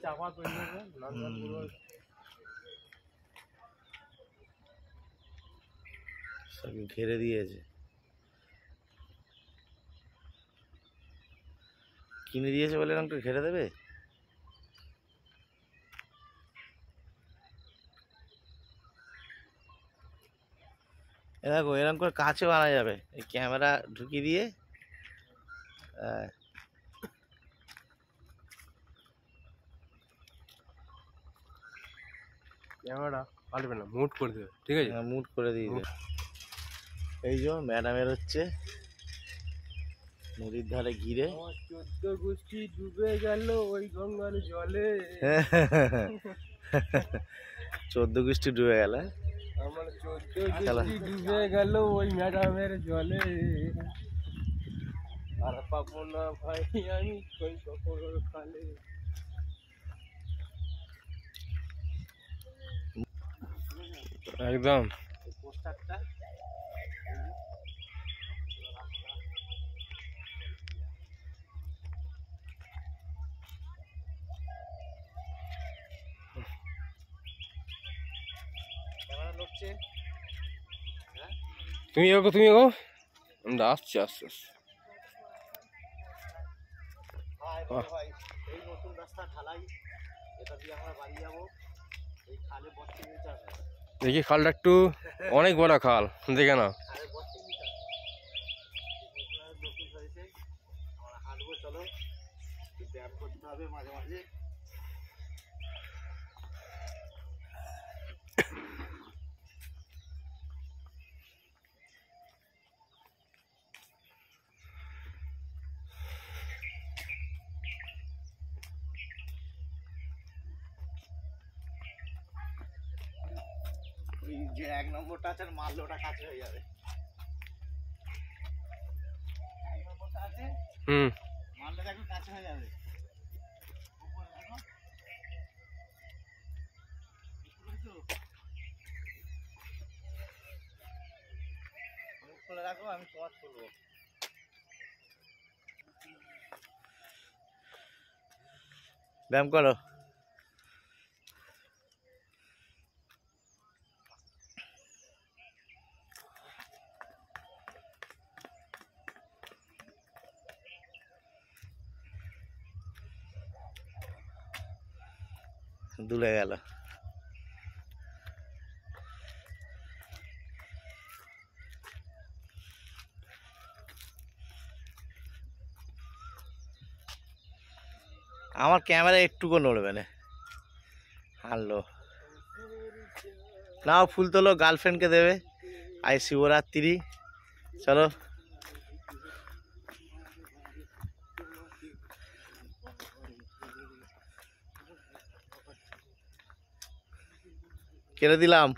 চাপা তৈরি হবে সব ঘিরে দিয়েছে। কিনে দিয়েছে বলে এরকম ঘিরে দেবে? দেখো এরকম করে কাছে বানা যাবে, এই ক্যামেরা ঢুকিয়ে দিয়ে। ক্যামেরা পারবে না, মুড করে দেবে। ঠিক আছে, মুড করে দিয়েছে। এই যে ম্যাডামের হচ্ছে নদীর ধারে ঘিরে 14 গোষ্ঠী ডুবে গেল ওই গঙ্গার জলে। 14 গোষ্ঠী ডুবে গেল। আমার 14 গোষ্ঠী ডুবে গেল ওই ম্যাডামের জলে। আর পাবো না ভাই আমি কই কখনো খালে। একদম পোস্টারটা তুমি এগো আমরা আসছি আস্তে আস্তে। এই নতুন রাস্তা ঢালাই, এটা দিয়ে আমরা বাড়ি যাবো। এই খালে বর্ষি চাষ হয়। দেখি খালটা একটু অনেক বড় খাল, দেখে না। খালে বর্ষি চাষ নতুন হয়েছে, আমরা হাঁটবো। চলো, ব্যায়াম করতে হবে মাঝে মাঝে। যে 1 নম্বরটা আছে মারলে ওটা কাছে হয়ে যাবে। 1 নম্বরটা আছে, মারলে দেখো কাছে হয়ে যাবে। খুলে রাখো, আমি তোমার তুলবো। ব্যায়াম করো। দুলে গেল। আমার ক্যামেরা একটুকু নড়বে না, হারলো। নাও ফুল তোলো, গার্লফ্রেন্ডকে দেবে। আজ শিবরাত্রি, চলো। কেটে দিলাম।